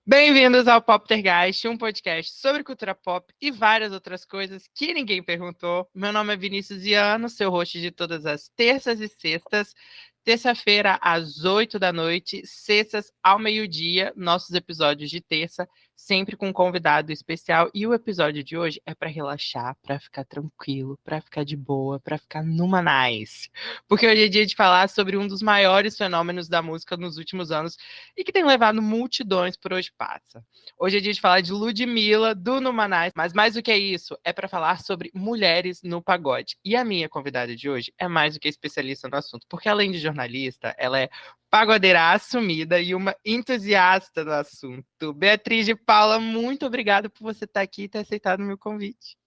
Bem-vindos ao Poptergeist, um podcast sobre cultura pop e várias outras coisas que ninguém perguntou. Meu nome é Vinícius Viano, seu host de todas as terças e sextas. Terça-feira, às 8 da noite, sextas ao meio-dia, nossos episódios de terça, sempre com um convidado especial. E o episódio de hoje é para relaxar, para ficar tranquilo, para ficar de boa, para ficar numa nice. Porque hoje é dia de falar sobre um dos maiores fenômenos da música nos últimos anos e que tem levado multidões por onde passa. Hoje é dia de falar de Ludmilla, do Numanais, mas mais do que isso, é para falar sobre mulheres no pagode. E a minha convidada de hoje é mais do que especialista no assunto, porque além de jornalista, ela é pagodeira assumida e uma entusiasta do assunto. Beatriz de Paula, muito obrigada por você estar aqui e ter aceitado o meu convite.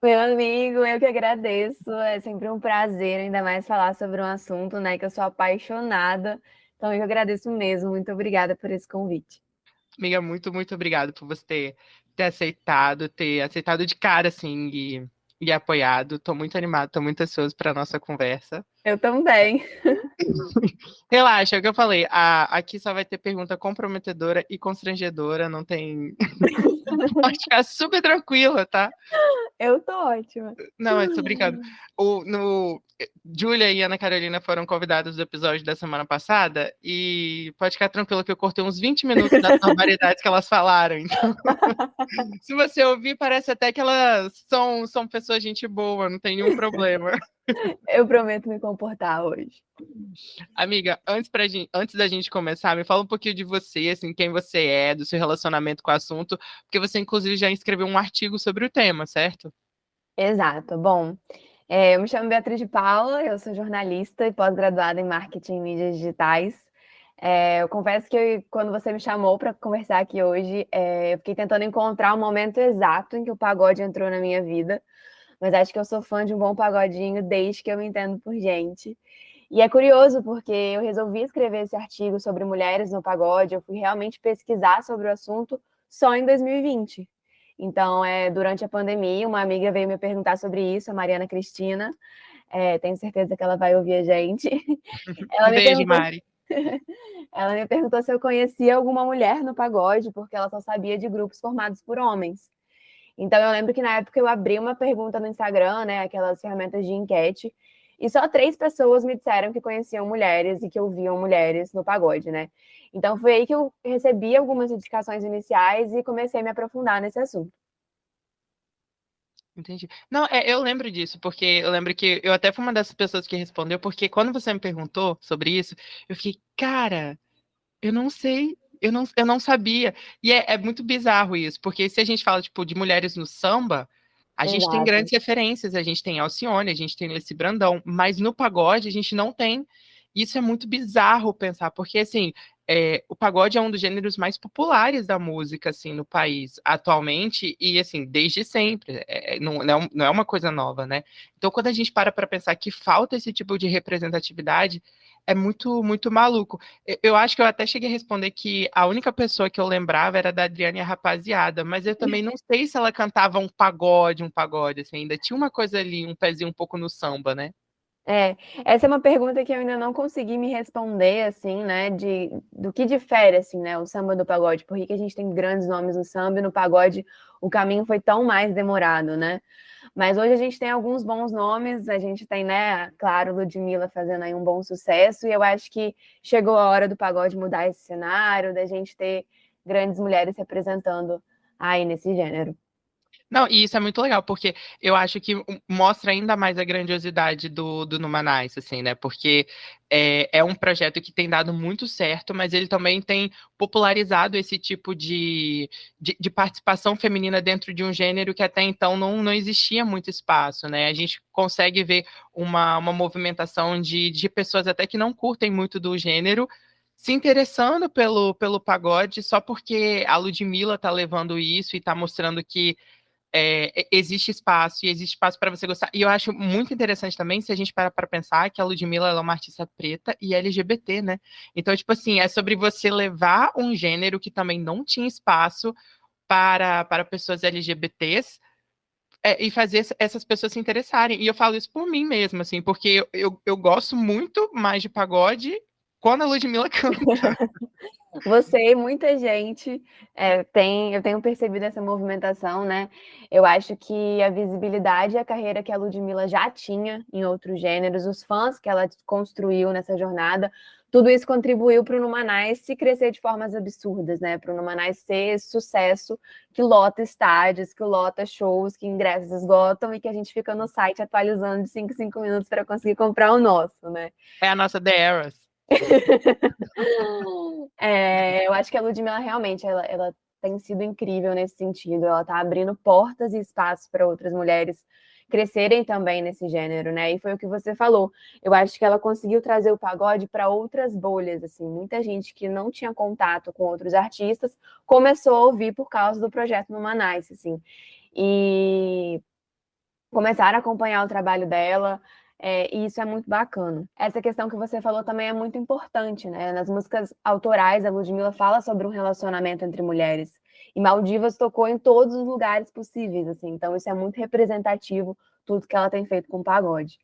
Meu amigo, eu que agradeço. É sempre um prazer, ainda mais falar sobre um assunto, né, que eu sou apaixonada. Então, eu agradeço mesmo. Muito obrigada por esse convite. Amiga, muito obrigado por você ter aceitado de cara, assim, e apoiado. Tô muito animado, tô muito ansioso para nossa conversa. Eu também. Relaxa, é o que eu falei. Aqui só vai ter pergunta comprometedora e constrangedora, não tem. Pode ficar super tranquila, tá? Eu tô ótima. Não, eu tô brincando. Júlia e Ana Carolina foram convidadas do episódio da semana passada e pode ficar tranquilo que eu cortei uns 20 minutos das barbaridades que elas falaram. Então, se você ouvir, parece até que elas são pessoas gente boa, não tem nenhum problema. Eu prometo me comportar hoje. Amiga, antes da gente começar, me fala um pouquinho de você, assim, quem você é, do seu relacionamento com o assunto, porque você, inclusive, já escreveu um artigo sobre o tema, certo? Exato. Bom, eu me chamo Beatriz de Paula, eu sou jornalista e pós-graduada em marketing e mídias digitais. Eu confesso que quando você me chamou para conversar aqui hoje, eu fiquei tentando encontrar o momento exato em que o pagode entrou na minha vida. Mas acho que eu sou fã de um bom pagodinho desde que eu me entendo por gente. E é curioso porque eu resolvi escrever esse artigo sobre mulheres no pagode, eu fui realmente pesquisar sobre o assunto só em 2020. Então, durante a pandemia, uma amiga veio me perguntar sobre isso, a Mariana Cristina, tenho certeza que ela vai ouvir a gente. Ela Um me beijo, perguntou, Mari. ela me perguntou se eu conhecia alguma mulher no pagode, porque ela só sabia de grupos formados por homens. Então, eu lembro que na época eu abri uma pergunta no Instagram, né, aquelas ferramentas de enquete, e só 3 pessoas me disseram que conheciam mulheres e que ouviam mulheres no pagode, né? Então, foi aí que eu recebi algumas indicações iniciais e comecei a me aprofundar nesse assunto. Entendi. Não, eu lembro disso, porque eu lembro que eu até fui uma dessas pessoas que respondeu, porque quando você me perguntou sobre isso, eu fiquei, cara, eu não sei, eu não sabia. E é muito bizarro isso, porque se a gente fala, tipo, de mulheres no samba, a gente tem Exato. grandes referências, a gente tem Alcione, a gente tem Leci Brandão, mas no pagode a gente não tem. Isso é muito bizarro pensar, porque assim, o pagode é um dos gêneros mais populares da música assim no país atualmente e assim desde sempre. Não é uma coisa nova, né? Então, quando a gente para pensar que falta esse tipo de representatividade, é muito maluco. Eu acho que eu até cheguei a responder que a única pessoa que eu lembrava era da Adriana e a Rapaziada, mas eu também não sei se ela cantava um pagode, assim, ainda tinha uma coisa ali, um pezinho um pouco no samba, né? Essa é uma pergunta que eu ainda não consegui me responder, assim, né, do que difere, assim, né, o samba do pagode, por que a gente tem grandes nomes no samba e no pagode o caminho foi tão mais demorado, né? Mas hoje a gente tem alguns bons nomes, a gente tem, né, claro, Ludmilla fazendo aí um bom sucesso, e eu acho que chegou a hora do pagode mudar esse cenário, da gente ter grandes mulheres representando aí nesse gênero. Não, e isso é muito legal, porque eu acho que mostra ainda mais a grandiosidade do Numanais, assim, né? Porque é um projeto que tem dado muito certo, mas ele também tem popularizado esse tipo de participação feminina dentro de um gênero que até então não existia muito espaço, né? A gente consegue ver uma movimentação de pessoas até que não curtem muito do gênero, se interessando pelo pagode só porque a Ludmilla tá levando isso e tá mostrando que existe espaço e existe espaço para você gostar. E eu acho muito interessante também se a gente para pensar que a Ludmilla ela é uma artista preta e LGBT, né? Então, tipo assim, é sobre você levar um gênero que também não tinha espaço para pessoas LGBTs e fazer essas pessoas se interessarem. E eu falo isso por mim mesmo, assim, porque eu gosto muito mais de pagode quando a Ludmilla canta. Você e muita gente eu tenho percebido essa movimentação, né? Eu acho que a visibilidade e a carreira que a Ludmilla já tinha em outros gêneros, os fãs que ela construiu nessa jornada, tudo isso contribuiu para o Numanice crescer de formas absurdas, né? Para o Numanice ser esse sucesso que lota estádios, que lota shows, que ingressos esgotam e que a gente fica no site atualizando de 5 em 5 minutos para conseguir comprar o nosso, né? É a nossa The Eras. Eu acho que a Ludmilla realmente ela tem sido incrível nesse sentido. Ela está abrindo portas e espaços para outras mulheres crescerem também nesse gênero, né? E foi o que você falou. Eu acho que ela conseguiu trazer o pagode para outras bolhas, assim. Muita gente que não tinha contato com outros artistas começou a ouvir por causa do projeto Numanice, assim. E começaram a acompanhar o trabalho dela, e isso é muito bacana. Essa questão que você falou também é muito importante, né? Nas músicas autorais, a Ludmilla fala sobre um relacionamento entre mulheres. E Maldivas tocou em todos os lugares possíveis, assim. Então, isso é muito representativo, tudo que ela tem feito com o pagode.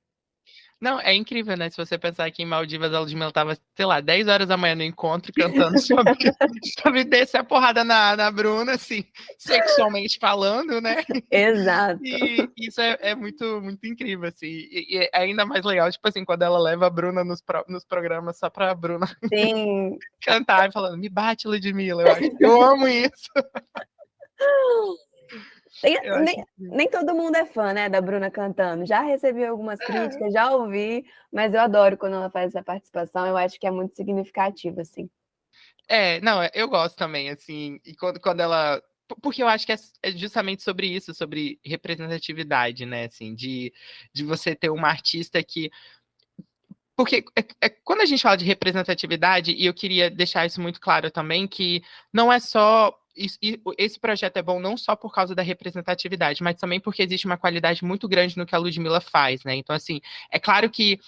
Não, é incrível, né? Se você pensar que em Maldivas a Ludmilla tava, sei lá, 10 horas da manhã no encontro cantando sobre descer a porrada na Bruna, assim, sexualmente falando, né? Exato. E isso é muito, muito incrível, assim. E é ainda mais legal, tipo assim, quando ela leva a Bruna nos programas só pra Bruna Sim. cantar e falando, me bate, Ludmilla, eu acho. Eu amo isso. Eu acho que Nem todo mundo é fã, né, da Bruna cantando. Já recebi algumas é. críticas, já ouvi, mas eu adoro quando ela faz essa participação. Eu acho que é muito significativo, assim. Não, eu gosto também, assim, e quando ela. Porque eu acho que é justamente sobre isso, sobre representatividade, né, assim, de você ter uma artista que. Porque quando a gente fala de representatividade, e eu queria deixar isso muito claro também, que não é só. Esse projeto é bom não só por causa da representatividade, mas também porque existe uma qualidade muito grande no que a Ludmilla faz, né? Então, assim, é claro que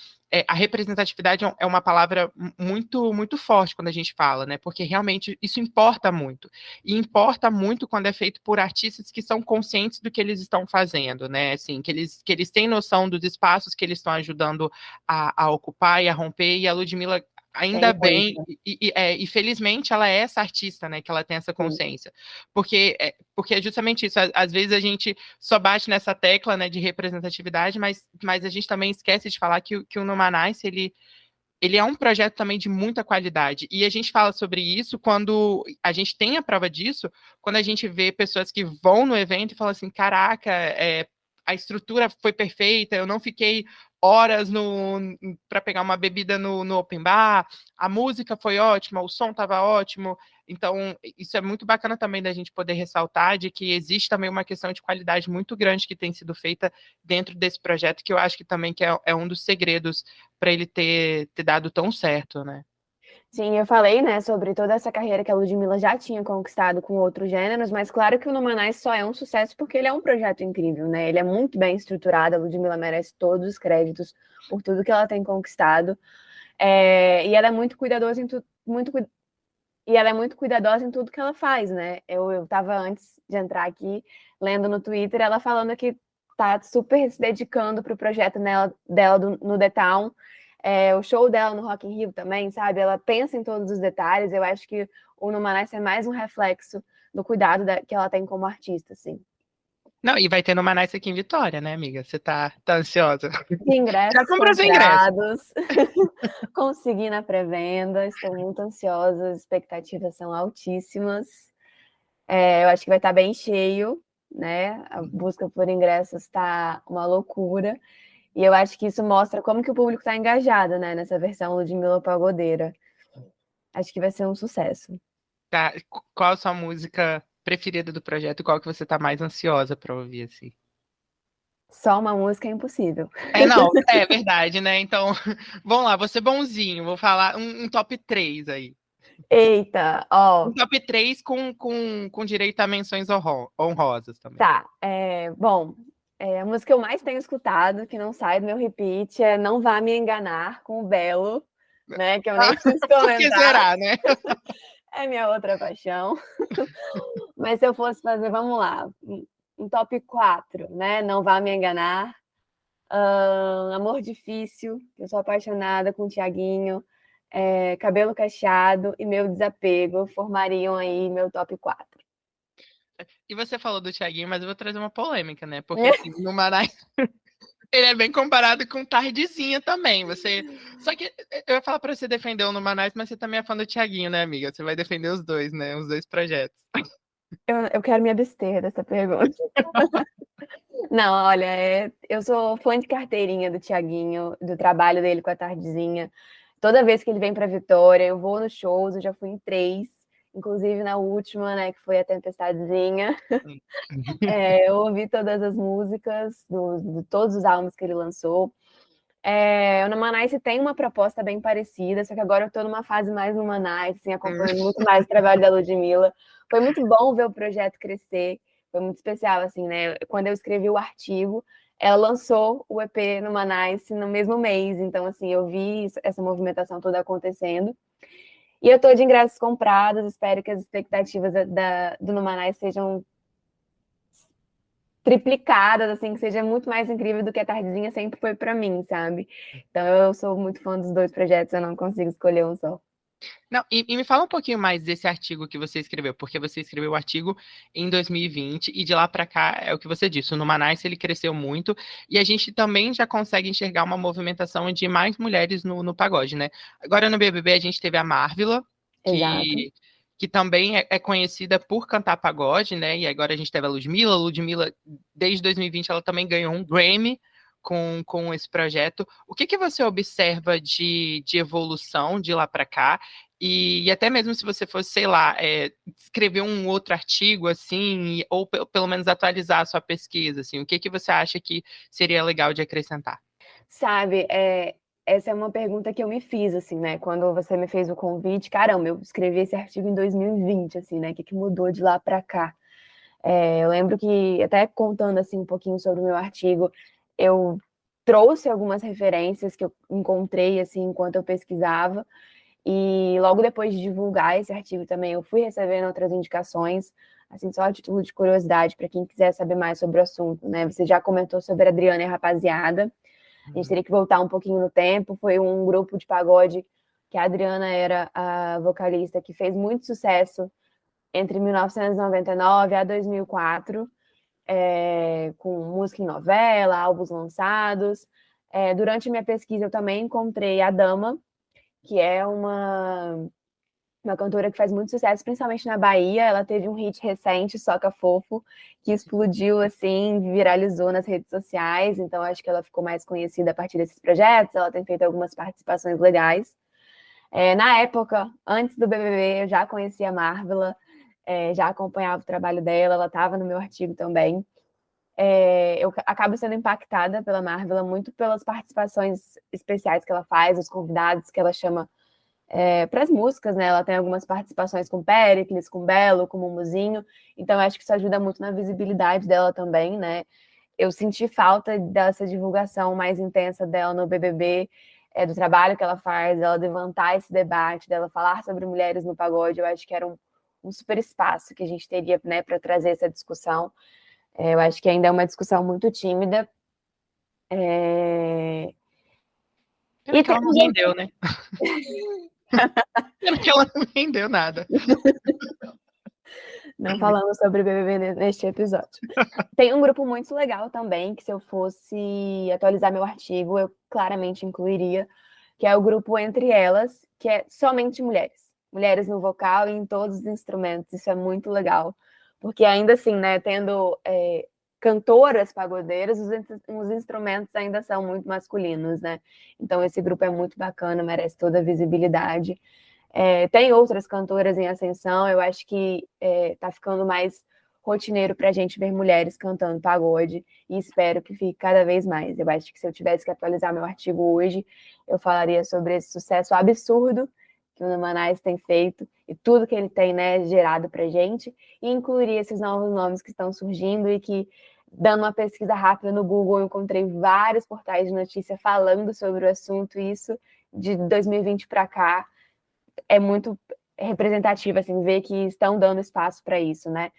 a representatividade é uma palavra muito, muito forte quando a gente fala, né? Porque realmente isso importa muito. E importa muito quando é feito por artistas que são conscientes do que eles estão fazendo, né? Assim, que eles têm noção dos espaços que eles estão ajudando a ocupar e a romper, e a Ludmilla Tem ainda bem, muito. e felizmente ela é essa artista, né, que ela tem essa Sim. consciência, porque é justamente isso, às vezes a gente só bate nessa tecla, né, de representatividade, mas a gente também esquece de falar que o Numanice, ele é um projeto também de muita qualidade. E a gente fala sobre isso quando a gente tem a prova disso, quando a gente vê pessoas que vão no evento e falam assim: caraca, a estrutura foi perfeita, eu não fiquei horas para pegar uma bebida no open bar, a música foi ótima, o som estava ótimo. Então, isso é muito bacana também da gente poder ressaltar de que existe também uma questão de qualidade muito grande que tem sido feita dentro desse projeto, que eu acho que também que é um dos segredos para ele ter dado tão certo, né? Sim, eu falei, né, sobre toda essa carreira que a Ludmilla já tinha conquistado com outros gêneros, mas claro que o Numanice só é um sucesso porque ele é um projeto incrível, né? Ele é muito bem estruturado, a Ludmilla merece todos os créditos por tudo que ela tem conquistado. E ela é muito cuidadosa em tudo, e ela é muito cuidadosa em tudo que ela faz, né? Eu estava antes de entrar aqui lendo no Twitter ela falando que tá super se dedicando para o projeto dela no The Town. O show dela no Rock in Rio também, sabe? Ela pensa em todos os detalhes. Eu acho que o Numanice é mais um reflexo do cuidado que ela tem como artista, assim. Não, e vai ter no Manaus aqui em Vitória, né, amiga? Você tá ansiosa? De Já ingressos comprou seu ingresso? comprados, consegui na pré-venda, estou muito ansiosa, as expectativas são altíssimas. Eu acho que vai estar bem cheio, né? A busca por ingressos está uma loucura. E eu acho que isso mostra como que o público está engajado, né? Nessa versão Ludmilla Pagodeira. Acho que vai ser um sucesso. Tá. Qual a sua música preferida do projeto? Qual que você tá mais ansiosa pra ouvir, assim? Só uma música é impossível. Não, é verdade, né? Então, vamos lá, vou ser bonzinho, vou falar um top 3 aí. Eita, Um ó, top 3 com direito a menções honrosas também. tá. Bom, a música que eu mais tenho escutado, que não sai do meu repeat, é Não Vá Me Enganar, com o Belo, né? Que eu nem preciso Por que comentar. será, né? É minha outra paixão. Mas se eu fosse fazer, vamos lá, um top 4, né? Não Vá Me Enganar. Amor Difícil, eu sou apaixonada com o Thiaguinho. Cabelo Cacheado e Meu Desapego formariam aí meu top 4. E você falou do Thiaguinho, mas eu vou trazer uma polêmica, né? Porque assim, no Manaus ele é bem comparado com Tardezinha também. Só que eu ia falar pra você defender o Numanais, mas você também é fã do Thiaguinho, né, amiga? Você vai defender os dois, né? Os dois projetos. Eu quero me abster dessa pergunta. Não, olha, eu sou fã de carteirinha do Thiaguinho, do trabalho dele com a Tardezinha. Toda vez que ele vem para Vitória, eu vou nos shows, eu já fui em 3, inclusive na última, né, que foi a Tempestadezinha. Eu ouvi todas as músicas, de todos os álbuns que ele lançou. O Numanice tem uma proposta bem parecida, só que agora eu estou numa fase mais Numanice, assim, acompanhando muito mais o trabalho da Ludmilla. Foi muito bom ver o projeto crescer, foi muito especial, assim, né? Quando eu escrevi o artigo, ela lançou o EP Numanice no mesmo mês, então, assim, eu vi essa movimentação toda acontecendo. E eu estou de ingressos comprados, espero que as expectativas do Numanice sejam triplicadas, assim, que seja muito mais incrível do que a Tardezinha sempre foi para mim, sabe? Então eu sou muito fã dos dois projetos, eu não consigo escolher um só. Não, e me fala um pouquinho mais desse artigo que você escreveu, porque você escreveu o artigo em 2020 e de lá para cá é o que você disse, o Numanice ele cresceu muito e a gente também já consegue enxergar uma movimentação de mais mulheres no pagode, né? Agora no BBB a gente teve a Marvila, Exato. que também é conhecida por cantar pagode, né? E agora a gente teve a Ludmilla desde 2020 ela também ganhou um Grammy com esse projeto. O que, que você observa de evolução de lá para cá? E até mesmo se você fosse, sei lá, escrever um outro artigo, assim, ou pelo menos atualizar a sua pesquisa, assim, o que, que você acha que seria legal de acrescentar? Sabe, essa é uma pergunta que eu me fiz, assim, né? Quando você me fez o convite, caramba, eu escrevi esse artigo em 2020, assim, né? O que, que mudou de lá para cá? Eu lembro que, até contando, assim, um pouquinho sobre o meu artigo, eu trouxe algumas referências que eu encontrei, assim, enquanto eu pesquisava, e logo depois de divulgar esse artigo também, eu fui recebendo outras indicações, assim, só a título de curiosidade, para quem quiser saber mais sobre o assunto, né? Você já comentou sobre a Adriana e a Rapaziada, a gente teria que voltar um pouquinho no tempo, foi um grupo de pagode que a Adriana era a vocalista, que fez muito sucesso entre 1999 a 2004, com música em novela, álbuns lançados. Durante a minha pesquisa, eu também encontrei a Dama, que é uma cantora que faz muito sucesso, principalmente na Bahia. Ela teve um hit recente, Soca Fofo, que explodiu, assim, viralizou nas redes sociais. Então, acho que ela ficou mais conhecida a partir desses projetos. Ela tem feito algumas participações legais. Na época, antes do BBB, eu já conhecia a Marvela, já acompanhava o trabalho dela, ela estava no meu artigo também. Eu acabo sendo impactada pela Marvela muito pelas participações especiais que ela faz, os convidados que ela chama para as músicas, né? Ela tem algumas participações com Péricles, com Belo, com Mumuzinho, então acho que isso ajuda muito na visibilidade dela também, né? Eu senti falta dessa divulgação mais intensa dela no BBB, do trabalho que ela faz, dela levantar esse debate, dela falar sobre mulheres no pagode. Eu acho que era um super espaço que a gente teria, né, para trazer essa discussão. Eu acho que ainda é uma discussão muito tímida. Pena E que ela não temos rendeu, né? Pena que ela não rendeu nada. não falamos sobre BBB neste episódio. Tem um grupo muito legal também, que se eu fosse atualizar meu artigo, eu claramente incluiria, que é o grupo Entre Elas, que é somente mulheres. Mulheres no vocal e em todos os instrumentos. Isso é muito legal. Porque ainda assim, né, tendo cantoras pagodeiras, os instrumentos ainda são muito masculinos, né? Então esse grupo é muito bacana, merece toda a visibilidade. Tem outras cantoras em ascensão, eu acho que tá ficando mais rotineiro para a gente ver mulheres cantando pagode e espero que fique cada vez mais. Eu acho que se eu tivesse que atualizar meu artigo hoje, eu falaria sobre esse sucesso absurdo que o Numanais tem feito e tudo que ele tem, né, gerado para a gente, e incluiria esses novos nomes que estão surgindo e que, dando uma pesquisa rápida no Google, eu encontrei vários portais de notícia falando sobre o assunto, e isso de 2020 para cá é muito representativo, assim, ver que estão dando espaço para isso, né?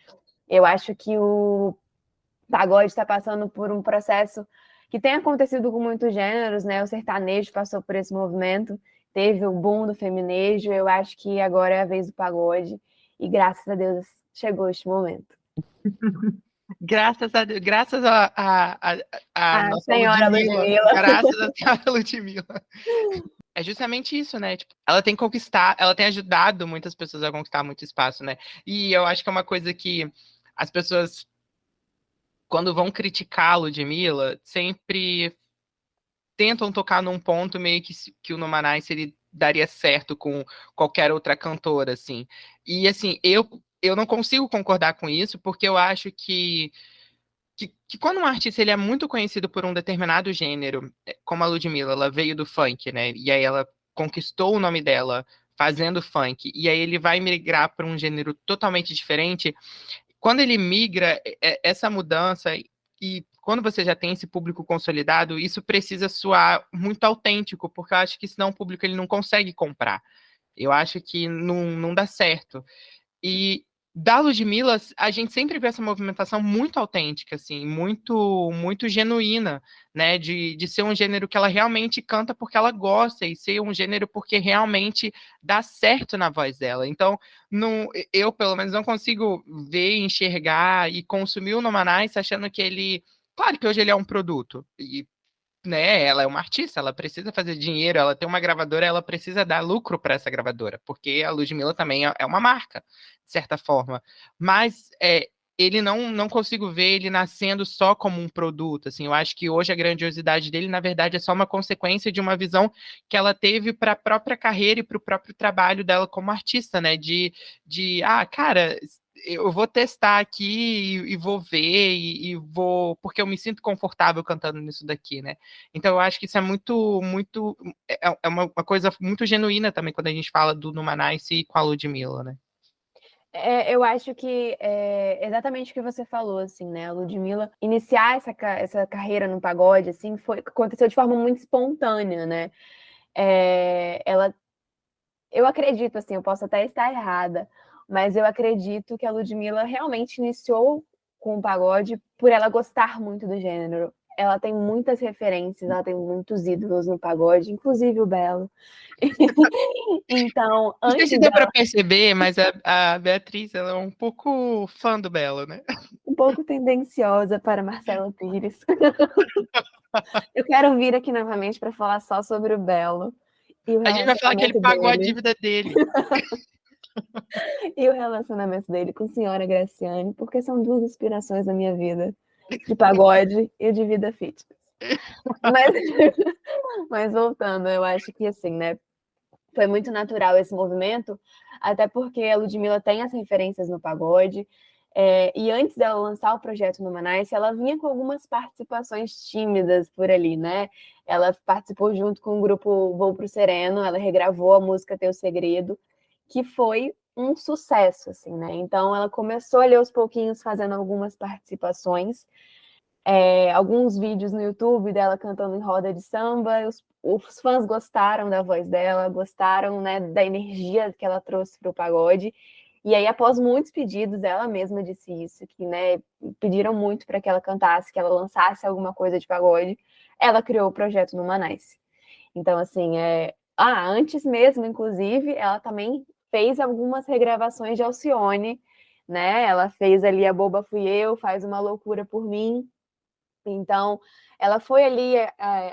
Eu acho que o pagode está passando por um processo que tem acontecido com muitos gêneros, né? O sertanejo passou por esse movimento, teve o boom do feminejo, eu acho que agora é a vez do pagode, e graças a Deus chegou este momento. Graças a Deus, graças a A nossa senhora Ludmilla, Ludmilla. graças à senhora Ludmilla. É justamente isso, né? Tipo, ela tem conquistado, ela tem ajudado muitas pessoas a conquistar muito espaço, né? E eu acho que é uma coisa que as pessoas, quando vão criticar a Ludmilla, sempre tentam tocar num ponto meio que o Numanice ele daria certo com qualquer outra cantora, assim. E assim, eu não consigo concordar com isso, porque eu acho que quando um artista ele é muito conhecido por um determinado gênero, como a Ludmilla, ela veio do funk, né? E aí ela conquistou o nome dela fazendo funk, e aí ele vai migrar para um gênero totalmente diferente. Quando ele migra, essa mudança, e quando você já tem esse público consolidado, isso precisa soar muito autêntico, porque eu acho que senão o público ele não consegue comprar. Eu acho que não dá certo. E da Ludmilla, a gente sempre vê essa movimentação muito autêntica, assim, muito genuína, né? De ser um gênero que ela realmente canta porque ela gosta, e ser um gênero porque realmente dá certo na voz dela. Então, não, eu, pelo menos, não consigo ver, enxergar e consumir o Numanice achando que ele. Claro que hoje ele é um produto, e né, ela é uma artista, ela precisa fazer dinheiro, ela tem uma gravadora, ela precisa dar lucro para essa gravadora, porque a Ludmilla também é uma marca, de certa forma. Mas ele não consigo ver ele nascendo só como um produto, assim, eu acho que hoje a grandiosidade dele, na verdade, é só uma consequência de uma visão que ela teve para a própria carreira e para o próprio trabalho dela como artista, né, cara, eu vou testar aqui e vou ver e vou, porque eu me sinto confortável cantando nisso daqui, né? Então eu acho que isso é é uma coisa muito genuína também quando a gente fala do Numanice com a Ludmilla, né? Eu acho que é exatamente o que você falou, assim, né? A Ludmilla iniciar essa carreira no pagode, assim, aconteceu de forma muito espontânea, né? Ela, eu acredito, assim, eu posso até estar errada, mas eu acredito que a Ludmilla realmente iniciou com o pagode por ela gostar muito do gênero. Ela tem muitas referências, ela tem muitos ídolos no pagode, inclusive o Belo. Então, Não sei se antes deu para dela, perceber, mas a Beatriz ela é um pouco fã do Belo, né? um pouco tendenciosa para Marcela Pires. Eu quero vir aqui novamente para falar só sobre o Belo e o A gente vai falar que ele relacionamento pagou a dele. dívida dele. E o relacionamento dele com a senhora Graciane, porque são duas inspirações na minha vida, de pagode e de vida fitness. Mas, mas voltando, eu acho que assim, né? Foi muito natural esse movimento, até porque a Ludmilla tem as referências no pagode. E antes dela lançar o projeto no Numanice, ela vinha com algumas participações tímidas por ali, né? Ela participou junto com o grupo Voo Pro Sereno, ela regravou a música Teu Segredo, que foi um sucesso, assim, né? Então ela começou ali aos pouquinhos fazendo algumas participações, alguns vídeos no YouTube dela cantando em roda de samba. Os fãs gostaram da voz dela, gostaram, né, da energia que ela trouxe para o pagode. E aí, após muitos pedidos, ela mesma disse isso, que, né, pediram muito para que ela cantasse, que ela lançasse alguma coisa de pagode. Ela criou o projeto Numanice. Então, assim, antes mesmo, inclusive, ela também fez algumas regravações de Alcione, né? Ela fez ali A Boba Fui Eu, Faz Uma Loucura por Mim. Então, ela foi ali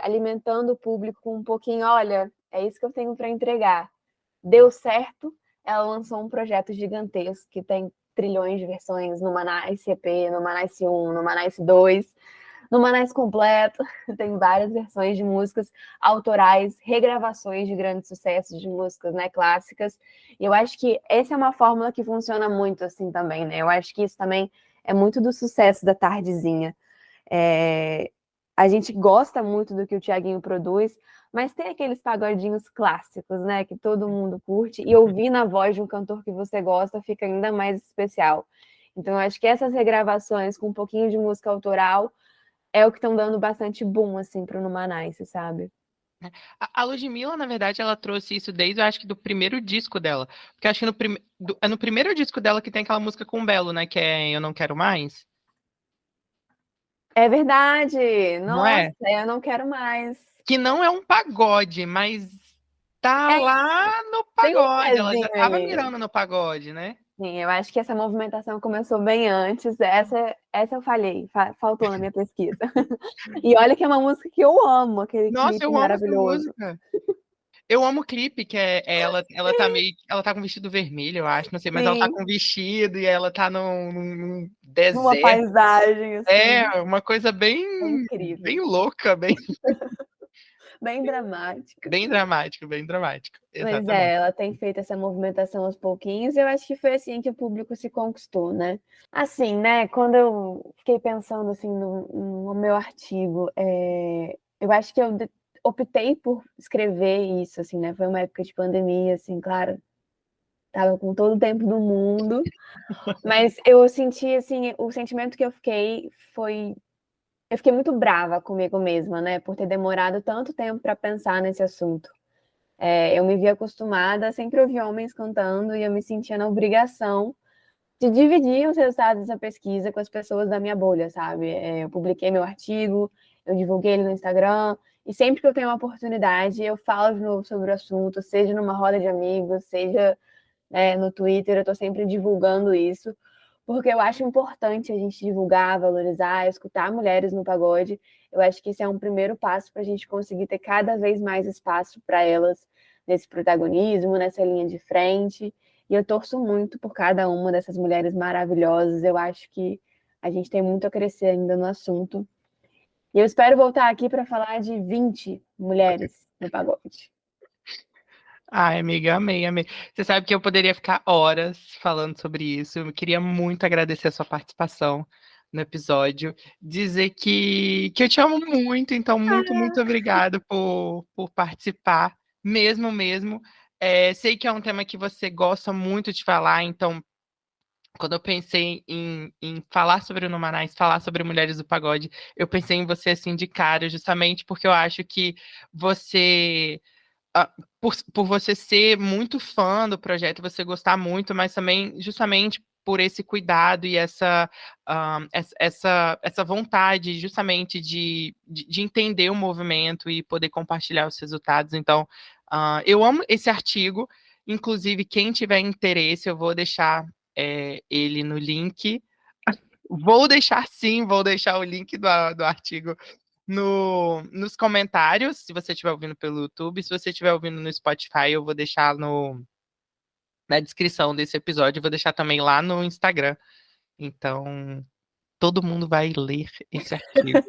alimentando o público com um pouquinho, olha, é isso que eu tenho para entregar. Deu certo, ela lançou um projeto gigantesco que tem trilhões de versões no Numanice EP, no Numanice 1, no Numanice 2, no Numanice completo. Tem várias versões de músicas autorais, regravações de grandes sucessos de músicas, né, clássicas. E eu acho que essa é uma fórmula que funciona muito assim também, né? Eu acho que isso também é muito do sucesso da Tardezinha. A gente gosta muito do que o Thiaguinho produz, mas tem aqueles pagodinhos clássicos, né, que todo mundo curte, e ouvir na voz de um cantor que você gosta fica ainda mais especial. Então, eu acho que essas regravações com um pouquinho de música autoral é o que estão dando bastante boom, assim, pro Numanice, sabe? A Ludmilla, na verdade, ela trouxe isso desde, eu acho que do primeiro disco dela. Porque eu acho que é no primeiro disco dela que tem aquela música com o Belo, né? Que é Eu Não Quero Mais. É verdade! Não Nossa, é? eu não quero mais. Que não é um pagode, mas tá lá no Tem um pagode, ela já pezinho tava ali. mirando no pagode, né? Sim, eu acho que essa movimentação começou bem antes. Essa eu falhei, faltou na minha pesquisa. E olha que é uma música que eu amo, aquele Nossa, clipe eu amo essa maravilhoso. música. Eu amo o clipe, que ela tá meio, ela tá com vestido vermelho, eu acho, não sei, mas ela tá Sim, com vestido e ela tá num numa deserto. paisagem assim, É, uma coisa é bem incrível, louca, bem dramática. bem dramático, Mas exatamente. ela tem feito essa movimentação aos pouquinhos, e eu acho que foi assim que o público se conquistou, né? Assim, né, quando eu fiquei pensando assim no meu artigo, eu acho que optei por escrever isso, assim, né? Foi uma época de pandemia, assim, claro, tava com todo o tempo do mundo, mas eu senti, assim, o sentimento que eu fiquei foi. Eu fiquei muito brava comigo mesma, né, por ter demorado tanto tempo para pensar nesse assunto. Eu me vi acostumada a sempre ouvir homens cantando e eu me sentia na obrigação de dividir os resultados dessa pesquisa com as pessoas da minha bolha, sabe? Eu publiquei meu artigo, eu divulguei ele no Instagram, e sempre que eu tenho uma oportunidade, eu falo de novo sobre o assunto, seja numa roda de amigos, seja, no Twitter, eu estou sempre divulgando isso, porque eu acho importante a gente divulgar, valorizar, escutar mulheres no pagode. Eu acho que esse é um primeiro passo para a gente conseguir ter cada vez mais espaço para elas nesse protagonismo, nessa linha de frente. E eu torço muito por cada uma dessas mulheres maravilhosas. Eu acho que a gente tem muito a crescer ainda no assunto. E eu espero voltar aqui para falar de 20 mulheres no pagode. Ai, amiga, amei, amei. Você sabe que eu poderia ficar horas falando sobre isso. Eu queria muito agradecer a sua participação no episódio. Dizer que eu te amo muito, então muito obrigado por participar, mesmo, mesmo. Sei que é um tema que você gosta muito de falar, então quando eu pensei em falar sobre o Numanais, falar sobre mulheres do pagode, eu pensei em você assim de cara, justamente porque eu acho que você ah, por você ser muito fã do projeto, você gostar muito, mas também justamente por esse cuidado e essa vontade justamente de entender o movimento e poder compartilhar os resultados. Então, eu amo esse artigo. Inclusive, quem tiver interesse, eu vou deixar ele no link. Vou deixar sim, vou deixar o link do artigo nos comentários, se você estiver ouvindo pelo YouTube. Se você estiver ouvindo no Spotify, eu vou deixar na descrição desse episódio, eu vou deixar também lá no Instagram. Então, todo mundo vai ler esse artigo.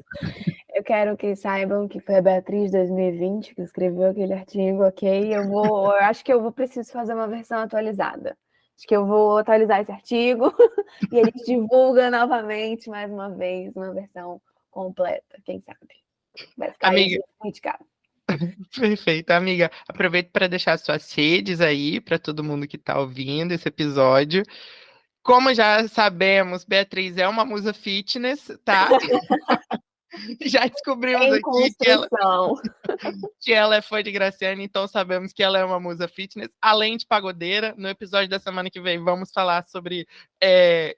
Eu quero que saibam que foi a Beatriz 2020 que escreveu aquele artigo, ok? Eu acho que preciso fazer uma versão atualizada. Acho que eu vou atualizar esse artigo e a gente divulga novamente, mais uma vez, uma versão completa, quem sabe? Vai ficar aí Amiga, de indicado. perfeito. Amiga, aproveito para deixar suas redes aí para todo mundo que está ouvindo esse episódio. Como já sabemos, Beatriz é uma musa fitness, tá? Já descobrimos Em aqui construção. que ela é fã de Graciane, então sabemos que ela é uma musa fitness, além de pagodeira. No episódio da semana que vem, vamos falar sobre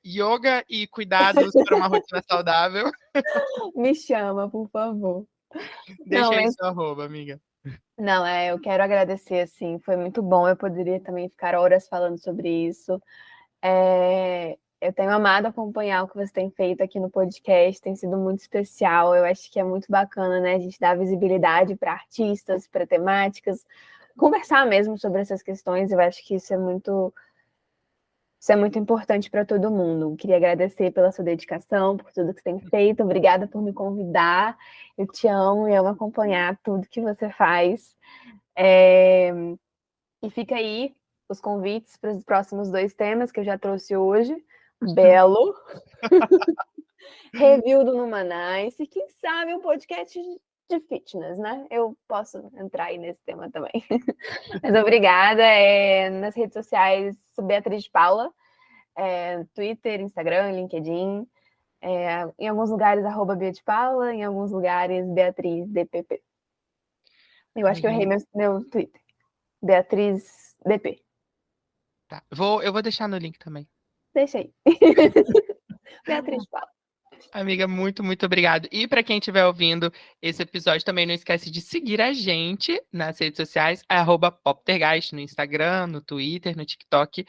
yoga e cuidados para uma rotina saudável. Me chama, por favor. Não, Deixa aí mas seu arroba, amiga. não, eu quero agradecer, assim, foi muito bom. Eu poderia também ficar horas falando sobre isso. Eu tenho amado acompanhar o que você tem feito aqui no podcast, tem sido muito especial. Eu acho que é muito bacana, né? A gente dar visibilidade para artistas, para temáticas, conversar mesmo sobre essas questões. Eu acho que isso é muito importante para todo mundo. Queria agradecer pela sua dedicação, por tudo que você tem feito. Obrigada por me convidar. Eu te amo e amo acompanhar tudo que você faz. É, E fica aí os convites para os próximos 2 temas que eu já trouxe hoje. Belo, review do Numanice e quem sabe um podcast de fitness, né? Eu posso entrar aí nesse tema também. Mas obrigada. Nas redes sociais, Beatriz de Paula, Twitter, Instagram, LinkedIn. Em alguns lugares, @Bia de Paula, em alguns lugares, Beatriz DPP. Eu acho que eu errei meu Twitter. Beatriz DP. Tá. Eu vou deixar no link também. Deixa aí. Beatriz de Paula. Amiga, muito, muito obrigado. E para quem estiver ouvindo esse episódio, também não esquece de seguir a gente nas redes sociais, @poptergeist, no Instagram, no Twitter, no TikTok.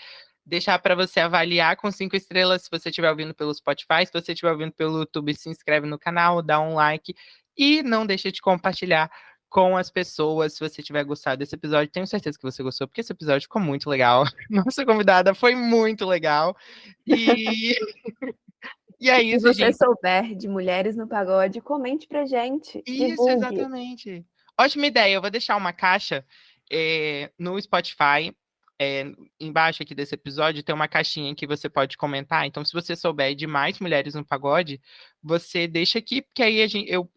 Deixar para você avaliar com 5 estrelas se você estiver ouvindo pelo Spotify. Se você estiver ouvindo pelo YouTube, se inscreve no canal, dá um like. E não deixa de compartilhar com as pessoas se você tiver gostado desse episódio. Tenho certeza que você gostou, porque esse episódio ficou muito legal. Nossa convidada foi muito legal. E, e é E se isso, você gente. souber de mulheres no pagode, comente pra gente, Isso, divulgue. exatamente. Ótima ideia. Eu vou deixar uma caixa no Spotify. é, Embaixo aqui desse episódio tem uma caixinha que você pode comentar. Então, se você souber de mais mulheres no pagode, você deixa aqui, porque aí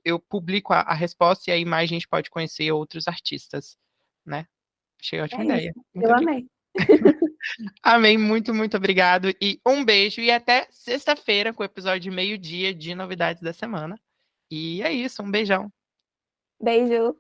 eu publico a resposta e aí mais gente pode conhecer outros artistas, né? Achei ótima É isso. ideia. Muito Eu obrigado. amei. Amém, muito, muito obrigado. E um beijo. E até sexta-feira com o episódio de meio-dia de novidades da semana. E é isso, um beijão. Beijo.